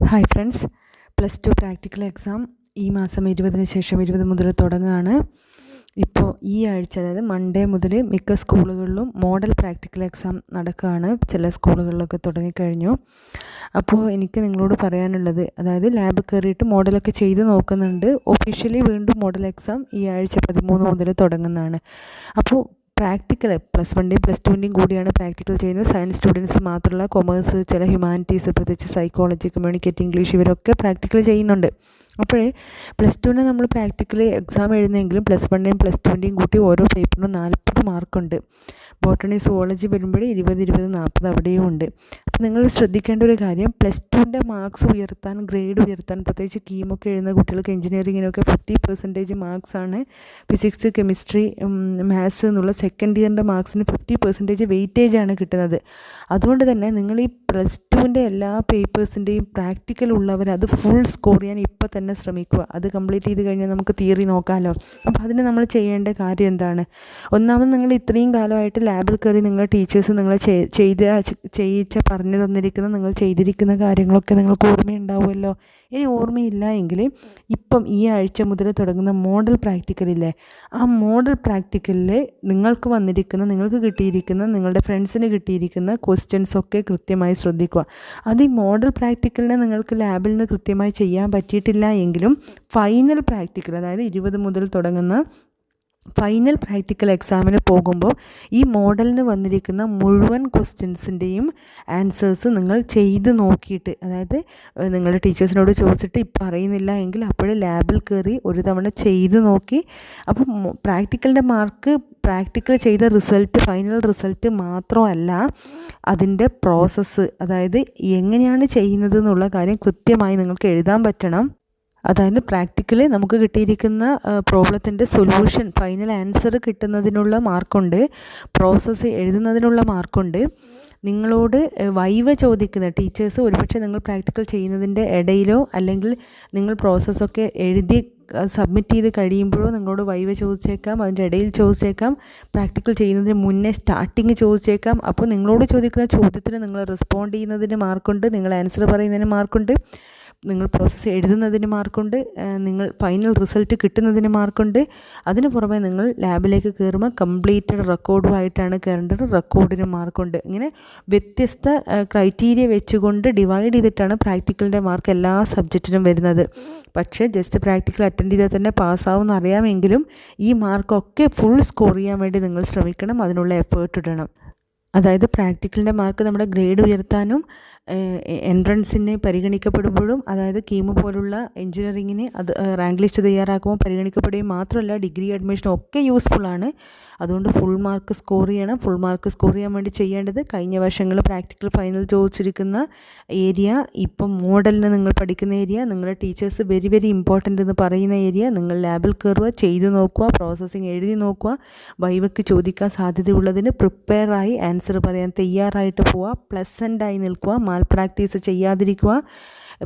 Hi friends, +2 practical exam ഈ മാസം 20-ന് ശേഷം 20 മുതൽ തുടങ്ങുകയാണ്. ഇപ്പോൾ ഈ ആഴ്ച അതായത് മൺഡേ മുതൽ മിക്ക സ്കൂളുകളിലും മോഡൽ പ്രാക്ടിക്കൽ എക്സാം നടക്കുകയാണ്. ചില സ്കൂളുകളിലൊക്കെ തുടങ്ങിക്കഴിഞ്ഞു. അപ്പോൾ എനിക്ക് നിങ്ങളോട് പറയാനുള്ളത്, അതായത് ലാബ് കയറിയിട്ട് മോഡലൊക്കെ ചെയ്ത് നോക്കുന്നുണ്ട്. ഒഫീഷ്യലി വീണ്ടും മോഡൽ എക്സാം ഈ ആഴ്ച 13 മുതൽ തുടങ്ങുന്നതാണ്. അപ്പോൾ പ്രാക്ടിക്കൽ +1-ൻ്റെയും +2-ൻ്റെയും കൂടിയാണ് പ്രാക്ടിക്കൽ ചെയ്യുന്നത്. സയൻസ് സ്റ്റുഡൻസ് മാത്രമല്ല, കൊമേഴ്സ്, ചില ഹ്യൂമാനിറ്റീസ്, പ്രത്യേകിച്ച് സൈക്കോളജി, കമ്മ്യൂണിക്കേറ്റ് ഇംഗ്ലീഷ്, ഇവരൊക്കെ പ്രാക്ടിക്കൽ ചെയ്യുന്നുണ്ട്. അപ്പോഴേ +2-ന് നമ്മൾ പ്രാക്ടിക്കൽ എക്സാം എഴുതുന്നെങ്കിലും +1-ൻ്റെയും +2-ൻ്റെയും കൂട്ടി ഓരോ പേപ്പറിനും 40 മാർക്കുണ്ട്. ബോട്ടണി, സുവോളജി വരുമ്പോൾ 20, 40 അവിടെയും ഉണ്ട്. അപ്പോൾ നിങ്ങൾ ശ്രദ്ധിക്കേണ്ട ഒരു കാര്യം, +2-ൻ്റെ മാർക്സ് ഉയർത്താൻ, ഗ്രേഡ് ഉയർത്താൻ, പ്രത്യേകിച്ച് കീമൊക്കെ എഴുതുന്ന കുട്ടികൾക്ക്, എഞ്ചിനീയറിങ്ങിനൊക്കെ 50% മാർക്സാണ് ഫിസിക്സ്, കെമിസ്ട്രി, മാത്സ് എന്നുള്ള സെക്കൻഡ് ഇയറിൻ്റെ മാർക്സിന് 50% വെയിറ്റേജാണ് കിട്ടുന്നത്. അതുകൊണ്ട് തന്നെ നിങ്ങൾ ഈ +2-ൻ്റെ എല്ലാ പേപ്പേഴ്സിൻ്റെയും പ്രാക്ടിക്കൽ ഉള്ളവർ അത് ഫുൾ സ്കോർ ചെയ്യാൻ ഇപ്പോൾ തന്നെ ശ്രമിക്കുക. അത് കംപ്ലീറ്റ് ചെയ്ത് കഴിഞ്ഞാൽ നമുക്ക് തിയറി നോക്കാമല്ലോ. അപ്പോൾ അതിന് നമ്മൾ ചെയ്യേണ്ട കാര്യം എന്താണ്? ഒന്നാമത്, നിങ്ങൾ ഇത്രയും കാലമായിട്ട് ലാബിൽ കയറി നിങ്ങളുടെ ടീച്ചേഴ്സ് നിങ്ങളെ പറഞ്ഞു തന്നിരിക്കുന്ന, നിങ്ങൾ ചെയ്തിരിക്കുന്ന കാര്യങ്ങളൊക്കെ നിങ്ങൾക്ക് ഓർമ്മയുണ്ടാവുമല്ലോ. ഇനി ഓർമ്മയില്ല എങ്കിൽ ഇപ്പം ഈ ആഴ്ച മുതൽ തുടങ്ങുന്ന മോഡൽ പ്രാക്ടിക്കലില്ലേ, ആ മോഡൽ പ്രാക്ടിക്കലിൽ നിങ്ങൾക്ക് കിട്ടിയിരിക്കുന്ന, നിങ്ങളുടെ ഫ്രണ്ട്സിന് കിട്ടിയിരിക്കുന്ന ക്വസ്റ്റ്യൻസൊക്കെ കൃത്യമായി ശ്രദ്ധിക്കുക. അത് ഈ മോഡൽ പ്രാക്ടിക്കലിനെ നിങ്ങൾക്ക് ലാബിൽ നിന്ന് കൃത്യമായി ചെയ്യാൻ പറ്റിയിട്ടില്ല എങ്കിലും ഫൈനൽ പ്രാക്ടിക്കൽ, അതായത് 20 മുതൽ തുടങ്ങുന്ന ഫൈനൽ പ്രാക്ടിക്കൽ എക്സാമിന് പോകുമ്പോൾ ഈ മോഡലിന് വന്നിരിക്കുന്ന മുഴുവൻ ക്വസ്റ്റ്യൻസിൻ്റെയും ആൻസേഴ്സ് നിങ്ങൾ ചെയ്ത് നോക്കിയിട്ട്, അതായത് നിങ്ങളുടെ ടീച്ചേഴ്സിനോട് ചോദിച്ചിട്ട് ഇപ്പം അറിയുന്നില്ല എങ്കിൽ അപ്പോഴേ ലാബിൽ കയറി ഒരു തവണ ചെയ്ത് നോക്കി. അപ്പം പ്രാക്ടിക്കലിൻ്റെ മാർക്ക്, പ്രാക്ടിക്കൽ ചെയ്ത റിസൾട്ട്, ഫൈനൽ റിസൾട്ട് മാത്രമല്ല, അതിൻ്റെ പ്രോസസ്സ്, അതായത് എങ്ങനെയാണ് ചെയ്യുന്നത് എന്നുള്ള കാര്യം കൃത്യമായി നിങ്ങൾക്ക് എഴുതാൻ പറ്റണം. അതായത് പ്രാക്ടിക്കലി നമുക്ക് കിട്ടിയിരിക്കുന്ന പ്രോബ്ലത്തിൻ്റെ സൊല്യൂഷൻ, ഫൈനൽ ആൻസർ കിട്ടുന്നതിനുള്ള മാർക്കുണ്ട്, പ്രോസസ്സ് എഴുതുന്നതിനുള്ള മാർക്കുണ്ട്. നിങ്ങളോട് വൈവ ചോദിക്കുന്ന ടീച്ചേഴ്സ് ഒരുപക്ഷെ നിങ്ങൾ പ്രാക്ടിക്കൽ ചെയ്യുന്നതിൻ്റെ ഇടയിലോ അല്ലെങ്കിൽ നിങ്ങൾ പ്രോസസ്സൊക്കെ എഴുതി സബ്മിറ്റ് ചെയ്ത് കഴിയുമ്പോഴോ നിങ്ങളോട് വൈവ ചോദിച്ചേക്കാം, അതിൻ്റെ ഇടയിൽ ചോദിച്ചേക്കാം, പ്രാക്ടിക്കൽ ചെയ്യുന്നതിന് മുന്നേ സ്റ്റാർട്ടിങ് ചോദിച്ചേക്കാം. അപ്പോൾ നിങ്ങളോട് ചോദിക്കുന്ന ചോദ്യത്തിന് നിങ്ങൾ റെസ്പോണ്ട് ചെയ്യുന്നതിന് മാർക്കുണ്ട്, നിങ്ങൾ ആൻസർ പറയുന്നതിന് മാർക്കുണ്ട്, നിങ്ങൾ പ്രോസസ്സ് എഴുതുന്നതിന് മാർക്കുണ്ട്, നിങ്ങൾ ഫൈനൽ റിസൾട്ട് കിട്ടുന്നതിന് മാർക്കുണ്ട്. അതിന് പുറമെ നിങ്ങൾ ലാബിലേക്ക് കയറുമ്പോൾ കംപ്ലീറ്റഡ് റെക്കോർഡുമായിട്ടാണ് കയറേണ്ടത്, റെക്കോർഡിന് മാർക്കുണ്ട്. ഇങ്ങനെ വ്യത്യസ്ത ക്രൈറ്റീരിയ വെച്ചുകൊണ്ട് ഡിവൈഡ് ചെയ്തിട്ടാണ് പ്രാക്ടിക്കലിൻ്റെ മാർക്ക് എല്ലാ സബ്ജക്റ്റിനും വരുന്നത്. പക്ഷേ ജസ്റ്റ് പ്രാക്ടിക്കൽ അറ്റൻഡ് ചെയ്താൽ തന്നെ പാസ്സാവുമെന്ന് അറിയാമെങ്കിലും ഈ മാർക്കൊക്കെ ഫുൾ സ്കോർ ചെയ്യാൻ വേണ്ടി നിങ്ങൾ ശ്രമിക്കണം, അതിനുള്ള എഫേർട്ട് ഇടണം. അതായത് പ്രാക്ടിക്കലിൻ്റെ മാർക്ക് നമ്മുടെ ഗ്രേഡ് ഉയർത്താനും എൻട്രൻസിനെ പരിഗണിക്കപ്പെടുമ്പോഴും, അതായത് കീമോ പോലുള്ള എഞ്ചിനീയറിങ്ങിന് അത് റാങ്ക് ലിസ്റ്റ് തയ്യാറാക്കുമ്പോൾ പരിഗണിക്കപ്പെടുകയും മാത്രമല്ല ഡിഗ്രി അഡ്മിഷനും ഒക്കെ യൂസ്ഫുള്ളാണ്. അതുകൊണ്ട് ഫുൾ മാർക്ക് സ്കോർ ചെയ്യണം. ഫുൾ മാർക്ക് സ്കോർ ചെയ്യാൻ വേണ്ടി ചെയ്യേണ്ടത്, കഴിഞ്ഞ വർഷങ്ങളിൽ പ്രാക്ടിക്കൽ ഫൈനൽ ചോദിച്ചിരിക്കുന്ന ഏരിയ, ഇപ്പം മോഡലിന് നിങ്ങൾ പഠിക്കുന്ന ഏരിയ, നിങ്ങളുടെ ടീച്ചേഴ്സ് വെരി വെരി ഇമ്പോർട്ടൻ്റ് എന്ന് പറയുന്ന ഏരിയ, നിങ്ങൾ ലാബിൽ കയറുക, ചെയ്ത് നോക്കുക, പ്രോസസ്സിങ് എഴുതി നോക്കുക, വൈവയ്ക്ക് ചോദിക്കാൻ സാധ്യതയുള്ളതിന് പ്രിപ്പയറായി ആൻസർ പറയാൻ തയ്യാറായിട്ട് പോവുക, പ്ലസൻ്റായി നിൽക്കുക, മാൽ പ്രാക്ടീസ് ചെയ്യാതിരിക്കുക,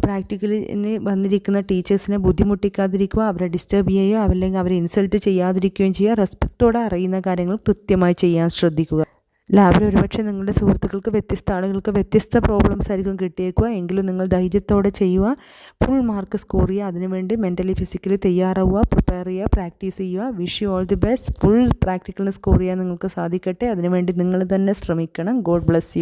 പ്രാക്ടിക്കലിന് വന്നിരിക്കുന്ന ടീച്ചേഴ്സിനെ ബുദ്ധിമുട്ടിക്കാതിരിക്കുക, അവരെ ഡിസ്റ്റർബ് ചെയ്യുകയോ അല്ലെങ്കിൽ അവരെ ഇൻസൾട്ട് ചെയ്യാതിരിക്കുകയും ചെയ്യുക. റെസ്പെക്റ്റോടെ അറിയുന്ന കാര്യങ്ങൾ കൃത്യമായി ചെയ്യാൻ ശ്രദ്ധിക്കുക. ലാബിൽ ഒരുപക്ഷെ നിങ്ങളുടെ സുഹൃത്തുക്കൾക്ക്, വ്യത്യസ്ത ആളുകൾക്ക് വ്യത്യസ്ത പ്രോബ്ലംസ് ആയിരിക്കും കിട്ടിയേക്കുക, എങ്കിലും നിങ്ങൾ ധൈര്യത്തോടെ ചെയ്യുക, ഫുൾ മാർക്ക് സ്കോർ ചെയ്യുക. അതിനുവേണ്ടി മെൻ്റലി ഫിസിക്കലി തയ്യാറാവുക, പ്രിപ്പയർ ചെയ്യുക, പ്രാക്ടീസ് ചെയ്യുക. Wish you all the best. Full പ്രാക്ടിക്കലിന് സ്കോർ ചെയ്യാൻ നിങ്ങൾക്ക് സാധിക്കട്ടെ. അതിനുവേണ്ടി നിങ്ങൾ തന്നെ ശ്രമിക്കണം. God bless U.